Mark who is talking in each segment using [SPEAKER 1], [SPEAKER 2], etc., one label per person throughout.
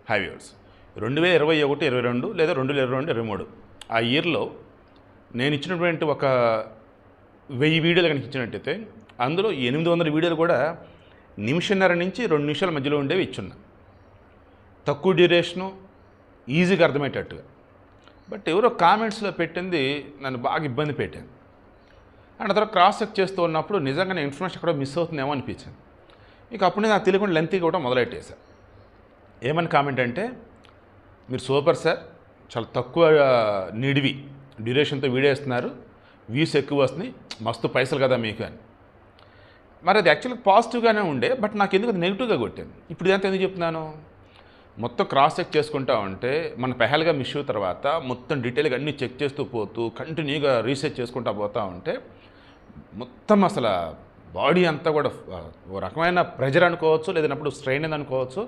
[SPEAKER 1] Hi viewers 2021, 22 లేదా 2022, 23 ఆ ఇయర్లో నేను ఇచ్చినటువంటి ఒక 1000 వీడియోలు కనుక ఇచ్చినట్టయితే అందులో 800 వీడియోలు కూడా నిమిషన్నర నుంచి 2 నిమిషాల మధ్యలో ఉండేవి ఇచ్చున్నా. తక్కువ డ్యూరేషను, ఈజీగా అర్థమయ్యేటట్టుగా. బట్ ఎవరో కామెంట్స్లో పెట్టింది నన్ను బాగా ఇబ్బంది పెట్టాను. అండ్ తర్వాత క్రాస్ చెక్ చేస్తూ ఉన్నప్పుడు నిజంగానే ఇన్ఫర్మేషన్ ఎక్కడో మిస్ అవుతుందేమో అనిపించింది. ఇక అప్పుడు నేను నాకు తెలియకుండా లెంతీగా కూడా మొదలెట్టేశాను. ఏమని కామెంట్ అంటే, మీరు సూపర్ సార్, చాలా తక్కువ నిడివి డ్యూరేషన్తో వీడియో ఇస్తున్నారు, వ్యూస్ ఎక్కువ వస్తున్నాయి, మస్తు పైసలు కదా మీకు అని. మరి అది యాక్చువల్గా పాజిటివ్గానే ఉండే, బట్ నాకు ఎందుకు అది నెగిటివ్గా కొట్టింది. ఇప్పుడు ఇదంతా ఎందుకు చెప్తున్నాను, మొత్తం క్రాస్ చెక్ చేసుకుంటా ఉంటే మన పెహల్గా ఇష్యూ తర్వాత మొత్తం డీటెయిల్గా అన్నీ చెక్ చేస్తూ పోతూ కంటిన్యూగా రీసెర్చ్ చేసుకుంటూ పోతూ ఉంటే మొత్తం అసలు బాడీ అంతా కూడా ఓ రకమైన ప్రెజర్ అనుకోవచ్చు, లేదన్నప్పుడు స్ట్రెయిన్ అని అనుకోవచ్చు.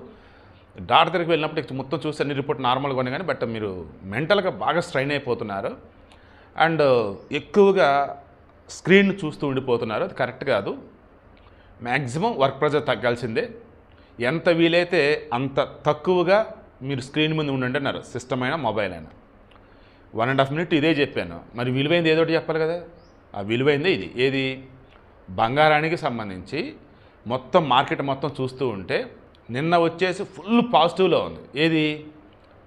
[SPEAKER 1] డాక్టర్ దగ్గరికి వెళ్ళినప్పుడు మొత్తం చూసి అన్ని రిపోర్ట్ నార్మల్గా ఉన్నాయి, కానీ బట్ మీరు మెంటల్గా బాగా స్ట్రెయిన్ అయిపోతున్నారు అండ్ ఎక్కువగా స్క్రీన్ చూస్తూ ఉండిపోతున్నారు. అది కరెక్ట్ కాదు. మ్యాక్సిమం వర్క్ ప్రెజర్ తగ్గాల్సిందే. ఎంత వీలైతే అంత తక్కువగా మీరు స్క్రీన్ ముందు ఉండండి అన్నారు. సిస్టమ్ అయినా మొబైల్ అయినా 1.5 minute ఇదే చెప్పాను. మరి విలువైంది ఏదోటి చెప్పాలి కదా. ఆ విలువైందే ఇది. ఏది, బంగారానికి సంబంధించి మొత్తం మార్కెట్ మొత్తం చూస్తూ ఉంటే నిన్న వచ్చేసి ఫుల్ పాజిటివ్లో ఉంది. ఏది,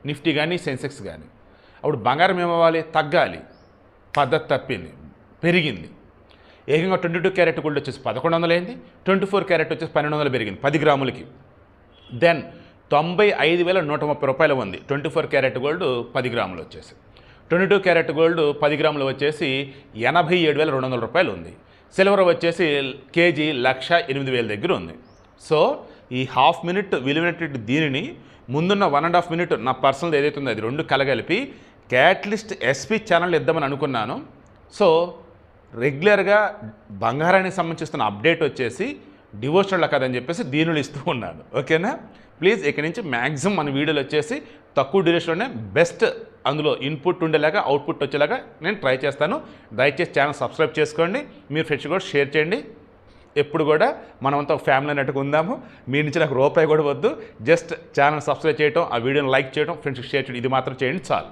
[SPEAKER 1] నిఫ్టీ కానీ సెన్సెక్స్ కానీ. అప్పుడు బంగారం ఏమవ్వాలి, తగ్గాలి. పద్ధతి తప్పింది, పెరిగింది. ఏకంగా 22 క్యారెట్ గోల్డ్ వచ్చేసి 1100 అయింది, 24 క్యారెట్ వచ్చేసి 1200 పెరిగింది 10 గ్రాములకి. దెన్ 95,130 రూపాయలు ఉంది 24 క్యారెట్ గోల్డ్ 10 గ్రాములు వచ్చేసి. 22 క్యారెట్ గోల్డ్ 10 గ్రాములు వచ్చేసి 87,200 రూపాయలు ఉంది. సిల్వర్ వచ్చేసి కేజీ 1,08,000 దగ్గర ఉంది. సో ఈ హాఫ్ మినిట్ విలువైనటువంటి దీనిని ముందున్న 1.5 minute నా పర్సనల్ ఏదైతే ఉందో అది 2 కలగలిపి క్యాటలిస్ట్ ఎస్పీ ఛానల్ ఇద్దామని అనుకున్నాను. సో రెగ్యులర్గా బంగారానికి సంబంధించిన అప్డేట్ వచ్చేసి డివోషనల్ కదని చెప్పేసి దీనిలో ఇస్తూ ఉన్నాను. ఓకేనా. ప్లీజ్ ఇక్కడి నుంచి మ్యాక్సిమం మన వీడియోలు వచ్చేసి తక్కువ డ్యూరేషన్లోనే బెస్ట్ అందులో ఇన్పుట్ ఉండేలాగా అవుట్పుట్ వచ్చేలాగా నేను ట్రై చేస్తాను. దయచేసి ఛానల్ సబ్స్క్రైబ్ చేసుకోండి, మీరు ఫ్రెండ్స్ కూడా షేర్ చేయండి. ఎప్పుడు కూడా మనమంతా ఒక ఫ్యామిలీ అన్నట్టుగా ఉందాము. మీ నుంచి నాకు రూపాయి కూడా వద్దు. జస్ట్ ఛానల్ సబ్స్క్రైబ్ చేయడం, ఆ వీడియోని లైక్ చేయడం, ఫ్రెండ్స్కి షేర్ చేయడం, ఇది మాత్రం చేయండి చాలు.